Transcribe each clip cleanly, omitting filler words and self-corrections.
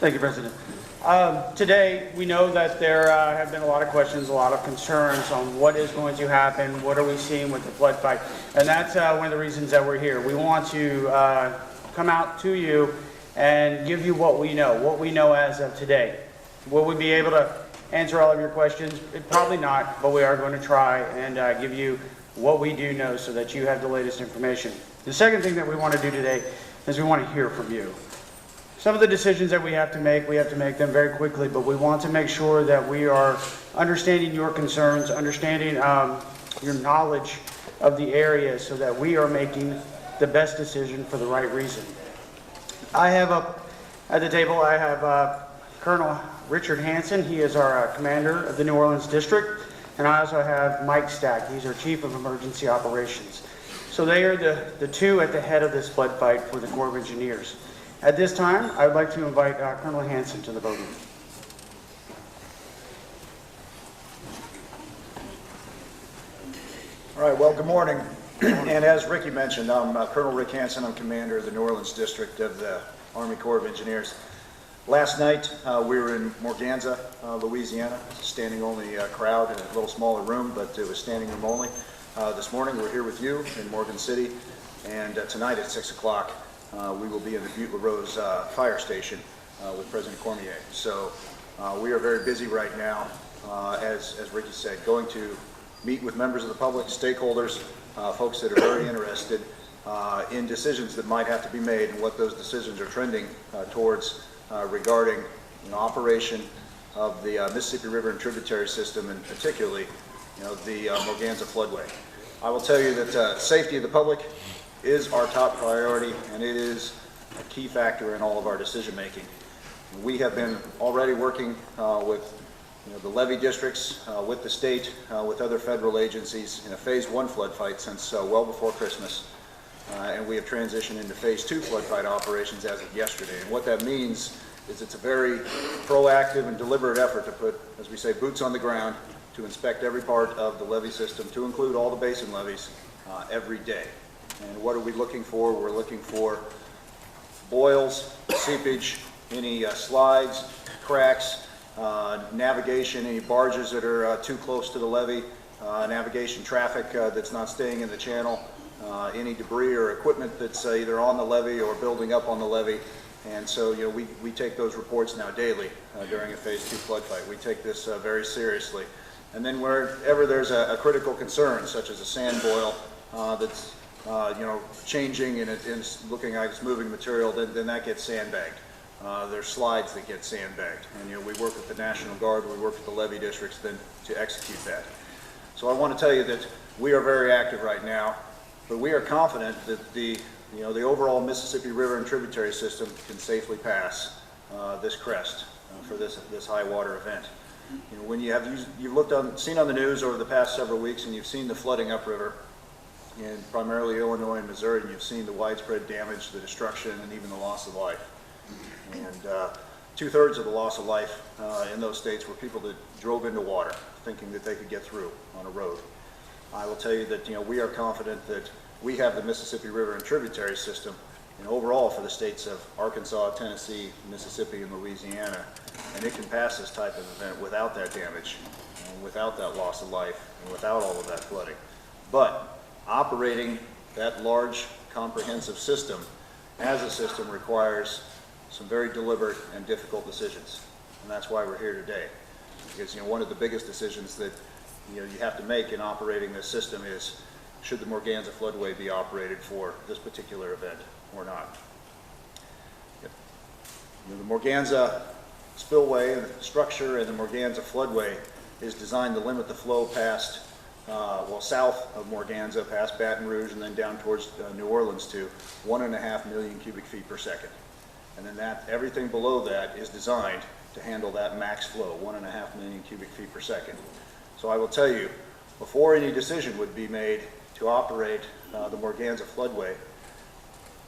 Thank you, President. Today, we know that there have been a lot of questions, a lot of concerns on what is going to happen, what are we seeing with the flood fight, and that's one of the reasons that we're here. We want to come out to you and give you what we know as of today. Will we be able to answer all of your questions? Probably not, but we are going to try and give you what we do know so that you have the latest information. The second thing that we want to do today is we want to hear from you. Some of the decisions that we have to make them very quickly, but we want to make sure that we are understanding your concerns, understanding your knowledge of the area so that we are making the best decision for the right reason. I have up at the table, I have Colonel Richard Hansen. He is our commander of the New Orleans District. And I also have Mike Stack. He's our Chief of Emergency Operations. So they are the two at the head of this flood fight for the Corps of Engineers. At this time, I would like to invite Colonel Hansen to the podium. All right, well, good morning. And as Ricky mentioned, I'm Colonel Rick Hansen. I'm commander of the New Orleans District of the Army Corps of Engineers. Last night, we were in Morganza, Louisiana. It's a standing-only crowd in a little smaller room, but it was standing room only. This morning, we're here with you in Morgan City, and tonight at 6 o'clock, we will be in the Butte-LaRose fire station with President Cormier. So we are very busy right now, as Ricky said, going to meet with members of the public, stakeholders, folks that are very interested in decisions that might have to be made and what those decisions are trending towards regarding operation of the Mississippi River and tributary system, and particularly the Morganza floodway. I will tell you that safety of the public is our top priority, and it is a key factor in all of our decision making. We have been already working with the levee districts, with the state, with other federal agencies in a phase 1 flood fight since well before Christmas. And we have transitioned into phase 2 flood fight operations as of yesterday. And what that means is it's a very proactive and deliberate effort to put, as we say, boots on the ground to inspect every part of the levee system, to include all the basin levees every day. And what are we looking for? We're looking for boils, seepage, any slides, cracks, navigation, any barges that are too close to the levee, navigation traffic that's not staying in the channel, any debris or equipment that's either on the levee or building up on the levee. And so we take those reports now daily during a phase 2 flood fight. We take this very seriously. And then wherever there's a critical concern, such as a sand boil that's changing and it's looking like it's moving material, then that gets sandbagged. There's slides that get sandbagged, and we work with the National Guard, we work with the levee districts then to execute that. So I want to tell you that we are very active right now, but we are confident that the overall Mississippi River and tributary system can safely pass this crest for this high water event. When you've seen on the news over the past several weeks, and you've seen the flooding upriver in primarily Illinois and Missouri, and you've seen the widespread damage, the destruction, and even the loss of life. And 2/3 of the loss of life in those states were people that drove into water thinking that they could get through on a road. I will tell you that we are confident that we have the Mississippi River and tributary system overall for the states of Arkansas, Tennessee, Mississippi, and Louisiana, and it can pass this type of event without that damage, and without that loss of life, and without all of that flooding. But operating that large, comprehensive system as a system requires some very deliberate and difficult decisions, and that's why we're here today. Because one of the biggest decisions that you have to make in operating this system is, should the Morganza floodway be operated for this particular event or not? The Morganza spillway and the structure and the Morganza floodway is designed to limit the flow past, south of Morganza, past Baton Rouge, and then down towards New Orleans to 1.5 million cubic feet per second. And then everything below that is designed to handle that max flow, 1.5 million cubic feet per second. So I will tell you, before any decision would be made to operate the Morganza floodway,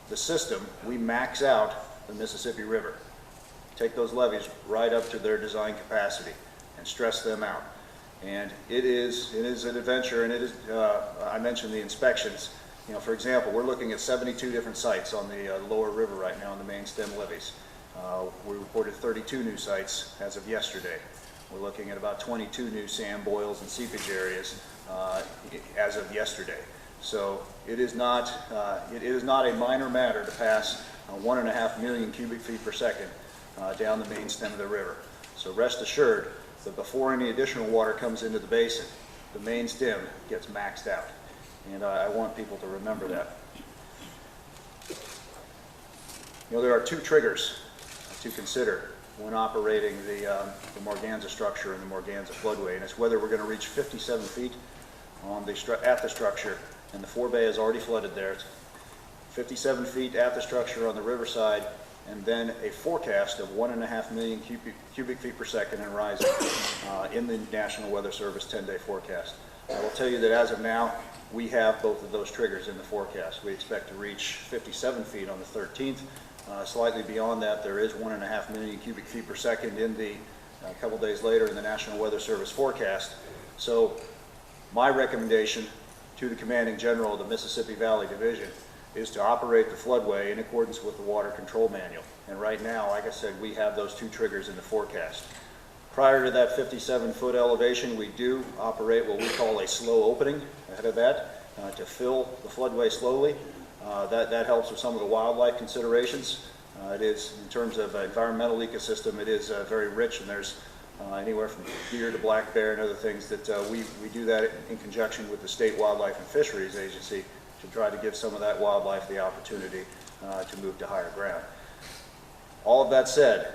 the system, we max out the Mississippi River. Take those levees right up to their design capacity and stress them out. And it is an adventure, and it is, I mentioned the inspections. For example, we're looking at 72 different sites on the lower river right now on the main stem levees. We reported 32 new sites as of yesterday. We're looking at about 22 new sand boils and seepage areas as of yesterday. So it is not a minor matter to pass 1.5 million cubic feet per second down the main stem of the river. So rest assured that before any additional water comes into the basin, the main stem gets maxed out. And I want people to remember that. You know, there are two triggers to consider when operating the Morganza structure and the Morganza floodway, and it's whether we're going to reach 57 feet at the structure, and the forebay is already flooded there. It's 57 feet at the structure on the riverside, and then a forecast of 1.5 million cubic feet per second and rising in the National Weather Service 10-day forecast. I will tell you that as of now, we have both of those triggers in the forecast. We expect to reach 57 feet on the 13th. Slightly beyond that, there is 1.5 million cubic feet per second in the a couple days later in the National Weather Service forecast. So my recommendation to the Commanding General of the Mississippi Valley Division is to operate the floodway in accordance with the Water Control Manual. And right now, like I said, we have those two triggers in the forecast. Prior to that 57-foot elevation, we do operate what we call a slow opening ahead of that to fill the floodway slowly. That helps with some of the wildlife considerations. It is, in terms of environmental ecosystem, it is very rich, and there's anywhere from deer to black bear and other things that we do that in conjunction with the State Wildlife and Fisheries Agency to try to give some of that wildlife the opportunity to move to higher ground. All of that said,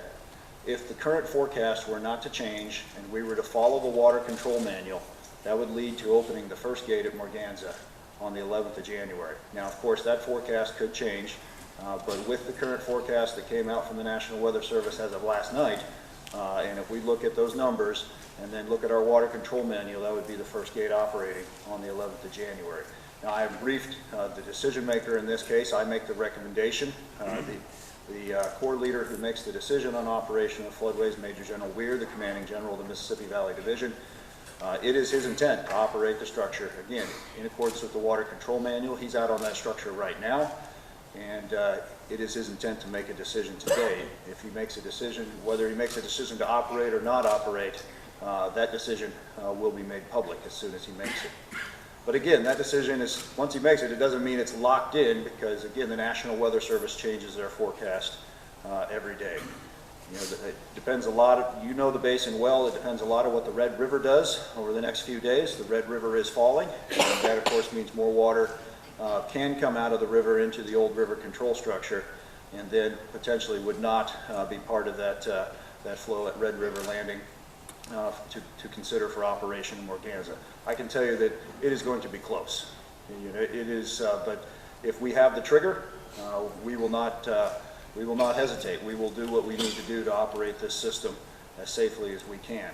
if the current forecast were not to change and we were to follow the Water Control Manual, that would lead to opening the first gate at Morganza on the 11th of January. Now, of course, that forecast could change, but with the current forecast that came out from the National Weather Service as of last night, and if we look at those numbers and then look at our Water Control Manual, that would be the first gate operating on the 11th of January. Now, I have briefed the decision maker in this case. I make the recommendation. The Corps leader who makes the decision on operation of floodways, Major General Weir, the Commanding General of the Mississippi Valley Division, it is his intent to operate the structure, again, in accordance with the Water Control Manual. He's out on that structure right now, and it is his intent to make a decision today. If he makes a decision, whether he makes a decision to operate or not operate, that decision will be made public as soon as he makes it. But again, that decision is, once he makes it, it doesn't mean it's locked in, because again, the National Weather Service changes their forecast every day. You know, it depends a lot, you know the basin well, it depends a lot on what the Red River does over the next few days. The Red River is falling, and that of course means more water can come out of the river into the old river control structure, and then potentially would not be part of that, that flow at Red River Landing to consider for Operation Morganza. I can tell you that it is going to be close. You know, it is, but if we have the trigger, we will not hesitate. We will do what we need to do to operate this system as safely as we can.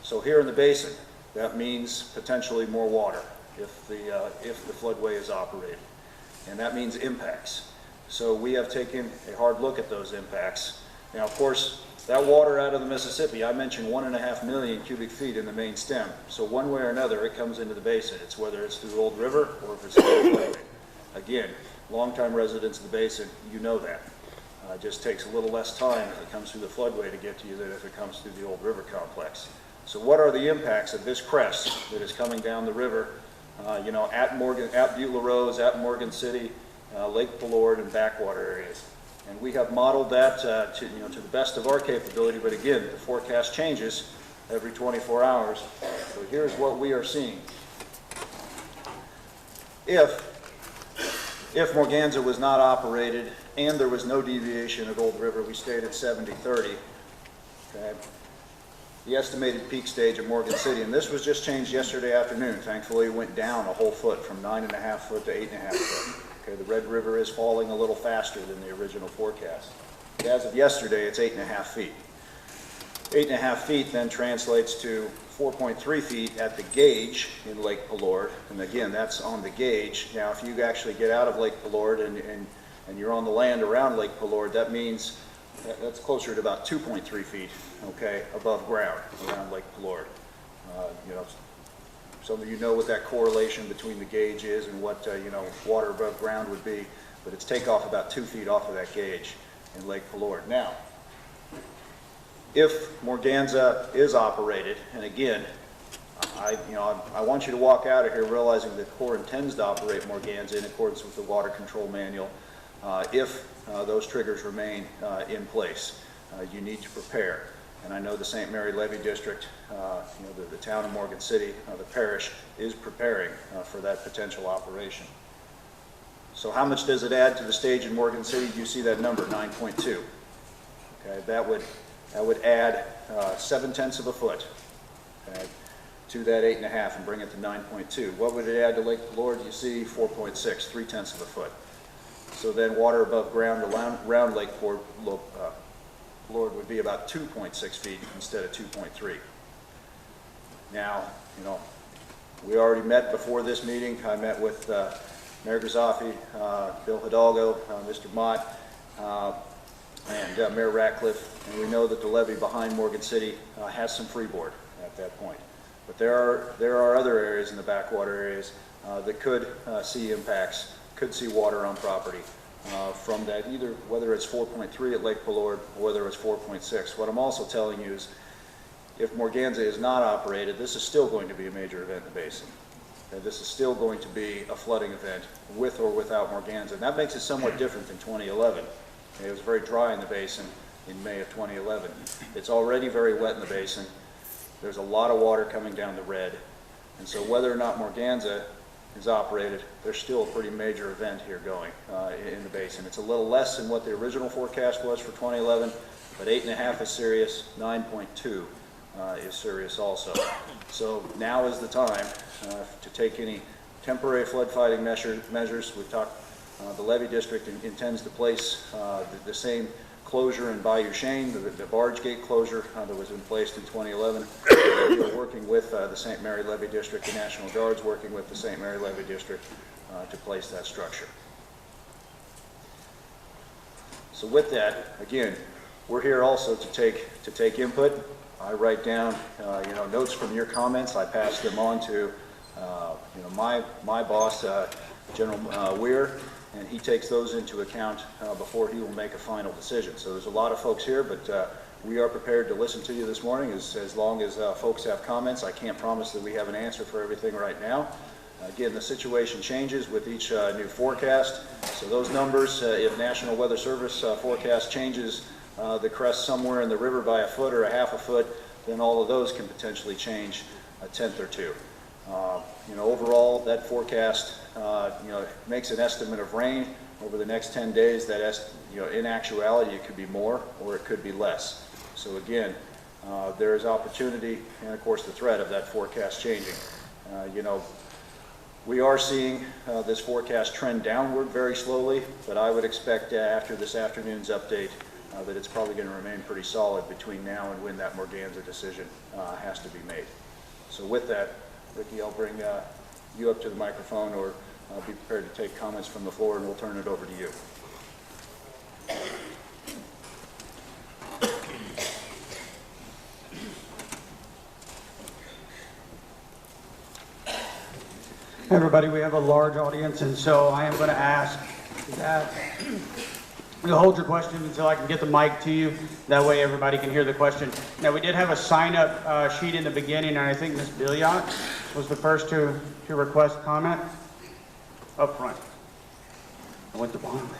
So here in the basin, that means potentially more water if the floodway is operated, and that means impacts. So we have taken a hard look at those impacts. Now, of course, that water out of the Mississippi, I mentioned 1.5 million cubic feet in the main stem. So one way or another, it comes into the basin. It's whether it's through Old River or if it's through the floodway. Again, longtime residents of the basin, you know that. It just takes a little less time if it comes through the floodway to get to you than if it comes through the Old River complex. So what are the impacts of this crest that is coming down the river, you know, at Beulah Rose, at Morgan City, Lake Pellord, and backwater areas? And we have modeled that to the best of our capability, but again, the forecast changes every 24 hours. So here's what we are seeing. If Morganza was not operated and there was no deviation at Old River, we stayed at 70-30. Okay. The estimated peak stage at Morgan City, and this was just changed yesterday afternoon. Thankfully, it went down a whole foot from 9.5 foot to 8.5 foot. Okay, the Red River is falling a little faster than the original forecast. As of yesterday, it's 8.5 feet. 8.5 feet then translates to 4.3 feet at the gauge in Lake Pellord, and again, that's on the gauge. Now, if you actually get out of Lake Pellord and you're on the land around Lake Pellord, that means that's closer to about 2.3 feet, okay, above ground around Lake Pellord. You know, some of you know what that correlation between the gauge is and what you know, water above ground would be, but it's takeoff about 2 feet off of that gauge in Lake Pellord. Now, If Morganza is operated, and again, I want you to walk out of here realizing that Corps intends to operate Morganza in accordance with the Water Control Manual. If those triggers remain in place, you need to prepare. And I know the St. Mary Levee District, the town of Morgan City, the parish, is preparing for that potential operation. So how much does it add to the stage in Morgan City? You see that number, 9.2. Okay, that would add 7/10 of a foot, okay, to that 8.5 and bring it to 9.2. What would it add to Lake Lord? You see 4.6, 3/10 of a foot. So then water above ground around Lake Lord would be about 2.6 feet instead of 2.3. Now, we already met before this meeting. I met with Mayor Grazaffi, Bill Hidalgo, Mr. Mott, and Mayor Ratcliffe, and we know that the levee behind Morgan City has some freeboard at that point. But there are other areas in the backwater areas that could see impacts, could see water on property from that, either whether it's 4.3 at Lake Pelord or whether it's 4.6. What I'm also telling you is if Morganza is not operated, this is still going to be a major event in the basin. Okay, this is still going to be a flooding event with or without Morganza. And that makes it somewhat different than 2011. Okay, it was very dry in the basin in May of 2011. It's already very wet in the basin. There's a lot of water coming down the red. And so whether or not Morganza is operated, there's still a pretty major event here going in the basin. It's a little less than what the original forecast was for 2011, but 8.5 is serious, 9.2 is serious also. So now is the time to take any temporary flood fighting measures. We've talked, the levee district intends to place the same closure in Bayou Chene, the barge gate closure that was in place in 2011. We are working with the St. Mary Levee District, the National Guard's working with the St. Mary Levee District to place that structure. So with that, again, we're here also to take input. I write down notes from your comments. I pass them on to my boss, General Weir, and he takes those into account before he will make a final decision. So there's a lot of folks here, but we are prepared to listen to you this morning as long as folks have comments. I can't promise that we have an answer for everything right now. Again, the situation changes with each new forecast. So those numbers, if National Weather Service forecast changes the crest somewhere in the river by a foot or a half a foot, then all of those can potentially change a tenth or two. Overall, that forecast, makes an estimate of rain over the next 10 days. That in actuality, it could be more or it could be less. So again, there is opportunity and of course the threat of that forecast changing. We are seeing this forecast trend downward very slowly, but I would expect after this afternoon's update that it's probably going to remain pretty solid between now and when that Morganza decision has to be made. So with that, Ricky, I'll bring you up to the microphone, or I'll be prepared to take comments from the floor, and we'll turn it over to you. Hey everybody, we have a large audience, and so I am going to ask that you hold your question until I can get the mic to you. That way everybody can hear the question. Now, we did have a sign-up sheet in the beginning, and I think Ms. Billiot was the first to request comment up front. I went the bottom way.